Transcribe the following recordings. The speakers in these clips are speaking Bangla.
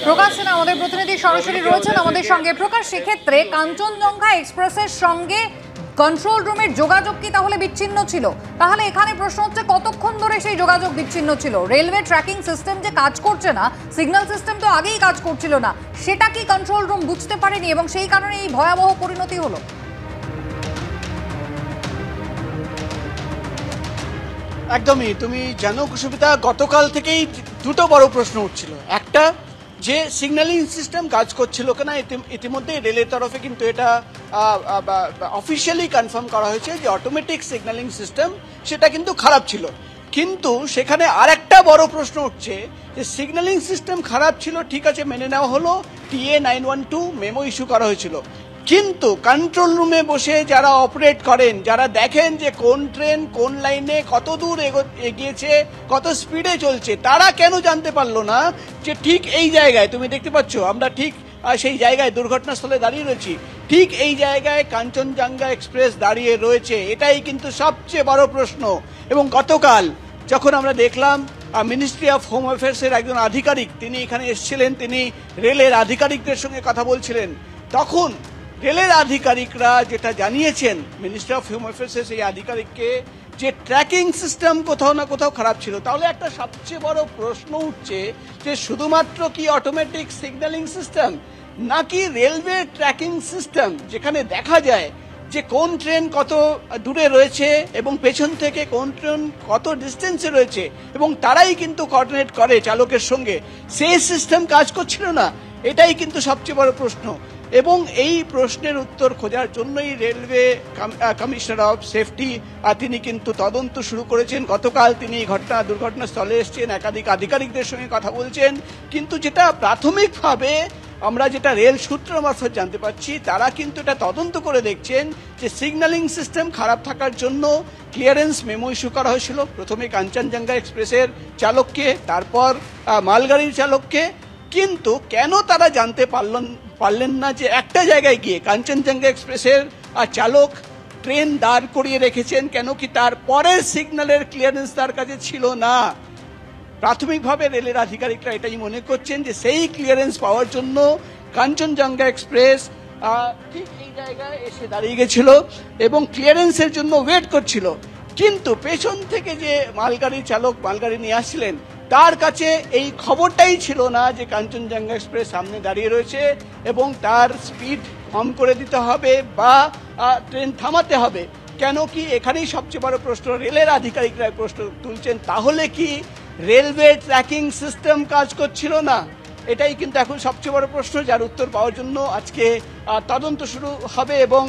প্রকাশ সিনহা আমাদের প্রতিনিধি সরাসরি রয়েছেন আমাদের সঙ্গে। প্রকাশ, সেক্ষেত্রে কাঞ্চনজঙ্ঘা এক্সপ্রেসের সঙ্গে কন্ট্রোল রুমের যোগাযোগ কি তাহলে বিচ্ছিন্ন ছিল? তাহলে এখানে প্রশ্ন হচ্ছে কতক্ষণ ধরে সেই যোগাযোগ বিচ্ছিন্ন ছিল? রেলওয়ে ট্র্যাকিং সিস্টেম যে কাজ করছে না, সিগন্যাল সিস্টেম তো আগেই কাজ করছিল না, সেটা কি কন্ট্রোল রুম বুঝতে পারেনি এবং সেই কারণে এই ভয়াবহ পরিণতি হলো? একদমই, তুমি জানো কুসুমিতা, গতকাল থেকেই দুটো বড় প্রশ্ন উঠছিল। একটা, যে সিগন্যালিং সিস্টেম কাজ করছিল কিনা। ইতিমধ্যে রেলের তরফে কিন্তু এটা অফিসিয়ালি কনফার্ম করা হয়েছে যে অটোমেটিক সিগন্যালিং সিস্টেম সেটা কিন্তু খারাপ ছিল। কিন্তু সেখানে আরেকটা বড় প্রশ্ন উঠছে যে সিগন্যালিং সিস্টেম খারাপ ছিল, ঠিক আছে, মেনে নেওয়া হলো, TA912 মেমো ইস্যু করা হয়েছিল, কিন্তু কন্ট্রোল রুমে বসে যারা অপারেট করেন, যারা দেখেন যে কোন ট্রেন কোন লাইনে কত দূর এগিয়েছে, কত স্পিডে চলছে, তারা কেন জানতে পারলো না যে ঠিক এই জায়গায়, তুমি দেখতে পাচ্ছ আমরা ঠিক সেই জায়গায় দুর্ঘটনাস্থলে দাঁড়িয়ে রয়েছি, ঠিক এই জায়গায় কাঞ্চনজঙ্ঘা এক্সপ্রেস দাঁড়িয়ে রয়েছে? এটাই কিন্তু সবচেয়ে বড় প্রশ্ন। এবং গতকাল যখন আমরা দেখলাম মিনিস্ট্রি অফ হোম অ্যাফেয়ার্সের একজন আধিকারিক তিনি এখানে এসেছিলেন, তিনি রেলের আধিকারিকদের সঙ্গে কথা বলছিলেন, তখন রেলের আধিকারিকরা যেটা জানিয়েছেন মিনিস্ট্রি অফ হোম অ্যাফেয়ার্সের সেই আধিকারিককে, যে ট্র্যাকিং সিস্টেম কোথাও না কোথাও খারাপ ছিল। তাহলে একটা সবচেয়ে বড় প্রশ্ন উঠছে যে শুধুমাত্র কি অটোমেটিক সিগন্যালিং সিস্টেম, নাকি রেলওয়ে ট্র্যাকিং সিস্টেম, যেখানে দেখা যায় যে কোন ট্রেন কত দূরে রয়েছে এবং পেছন থেকে কোন ট্রেন কত ডিস্টেন্সে রয়েছে এবং তারাই কিন্তু কোঅর্ডিনেট করে চালকের সঙ্গে, সেই সিস্টেম কাজ করছিল না? এটাই কিন্তু সবচেয়ে বড় প্রশ্ন। এবং এই প্রশ্নের উত্তর খোঁজার জন্যই রেলওয়ে কমিশনার অফ সেফটি তিনি কিন্তু তদন্ত শুরু করেছেন। গতকাল তিনি দুর্ঘটনাস্থলে এসেছেন, একাধিক আধিকারিকদের সঙ্গে কথা বলছেন। কিন্তু যেটা প্রাথমিকভাবে আমরা যেটা রেল সূত্র মারফত জানতে পারছি, তারা কিন্তু এটা তদন্ত করে দেখছেন যে সিগন্যালিং সিস্টেম খারাপ থাকার জন্য ক্লিয়ারেন্স মেমো ইস্যু করা হয়েছিল, প্রথমে কাঞ্চনজঙ্ঘা এক্সপ্রেসের চালককে, তারপর মালগাড়ির চালককে। কিন্তু কেন তারা জানতে পারলেন না যে একটা জায়গায় গিয়ে কাঞ্চনজঙ্ঘা এক্সপ্রেসের চালক ট্রেন দাঁড় করিয়ে রেখেছেন, কেন কি তার পরের সিগন্যালের ক্লিয়ারেন্স তার কাছে ছিল না? প্রাথমিকভাবে রেলের আধিকারিকরা এটাই মনে করছেন যে সেই ক্লিয়ারেন্স পাওয়ার জন্য কাঞ্চনজঙ্ঘা এক্সপ্রেস ঠিক এই জায়গায় এসে দাঁড়িয়ে গেছিল এবং ক্লিয়ারেন্সের জন্য ওয়েট করছিল। কিন্তু পেছন থেকে যে মালগাড়ির চালক মালগাড়ি নিয়ে আসছিলেন, তার কাছে এই খবরটাই ছিল না যে কাঞ্চনজঙ্ঘা এক্সপ্রেস সামনে দাঁড়িয়ে রয়েছে এবং তার স্পিড কম করে দিতে হবে বা ট্রেন থামাতে হবে। কেন কি, এখানেই সবচেয়ে বড় প্রশ্ন। রেলের আধিকারিকরা প্রশ্ন তুলছেন, তাহলে কি রেলওয়ে ট্র্যাকিং সিস্টেম কাজ করছিল না? এটাই কিন্তু এখন সবচেয়ে বড় প্রশ্ন, যার উত্তর পাওয়ার জন্য আজকে তদন্ত শুরু হবে এবং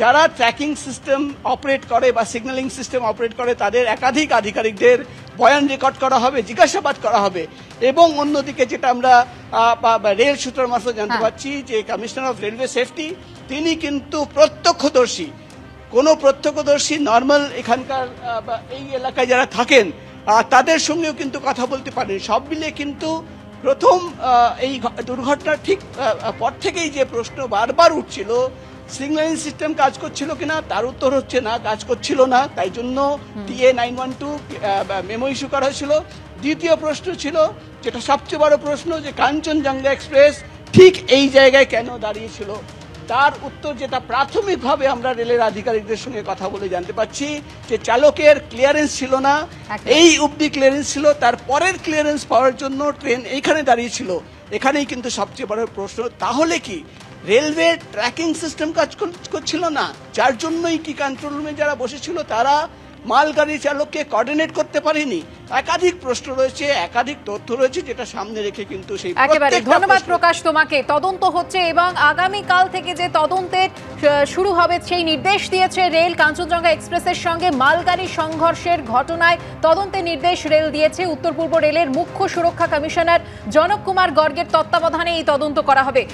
যারা ট্র্যাকিং সিস্টেম অপারেট করে বা সিগন্যালিং সিস্টেম অপারেট করে তাদের একাধিক আধিকারিকদের বয়ান রেকর্ড করা হবে, জিজ্ঞাসাবাদ করা হবে। এবং অন্যদিকে যেটা আমরা রেল সূত্রের মারফত জানতে পারছি যে কমিশনার অফ রেলওয়ে সেফটি তিনি কিন্তু প্রত্যক্ষদর্শী, কোনো প্রত্যক্ষদর্শী নর্মাল এখানকার এই এলাকায় যারা থাকেন তাদের সঙ্গেও কিন্তু কথা বলতে পারেন। সব মিলিয়ে কিন্তু প্রথম এই দুর্ঘটনার ঠিক পর থেকেই যে প্রশ্ন বারবার উঠছিল সিগন্যালিং সিস্টেম কাজ করছিল কিনা, তার উত্তর হচ্ছে না, কাজ করছিল না, তাই জন্য TA912 মেমো ইস্যু করা হয়েছিল। দ্বিতীয় প্রশ্ন ছিল, যেটা সবচেয়ে বড় প্রশ্ন, যে কাঞ্চনজঙ্ঘা এক্সপ্রেস ঠিক এই জায়গায় কেন দাঁড়িয়েছিল, তার উত্তর যেটা প্রাথমিকভাবে আমরা রেলের আধিকারিকদের সঙ্গে কথা বলে জানতে পারছি যে চালকের ক্লিয়ারেন্স ছিল না, এই অবধি ক্লিয়ারেন্স ছিল, তার পরের ক্লিয়ারেন্স পাওয়ার জন্য ট্রেন এইখানে দাঁড়িয়েছিল। এখানেই কিন্তু সবচেয়ে বড় প্রশ্ন, তাহলে কি রেলওয়ে ট্র্যাকিং সিস্টেম কাজ করছিল না, যার জন্যই কি কন্ট্রোল রুমে যারা বসেছিল তারা মালগাড়ি চালককে কোঅর্ডিনেট করতে পারেনি? একাধিক প্রশ্ন রয়েছে, একাধিক তথ্য রয়েছে, যেটা সামনে রেখে কিন্তু সেই একেবারে ধন্যবাদ প্রকাশ তোমাকে। তদন্ত হচ্ছে এবং আগামীকাল থেকে যে তদন্তের শুরু হবে সেই নির্দেশ দিয়েছে রেল। কাঞ্চনজঙ্ঘা এক্সপ্রেসের সঙ্গে মালগাড়ি সংঘর্ষের ঘটনায় তদন্তের নির্দেশ রেল দিয়েছে। উত্তর পূর্ব রেলের মুখ্য সুরক্ষা কমিশনার জনক কুমার গর্গের তত্ত্বাবধানে এই তদন্ত করা হবে।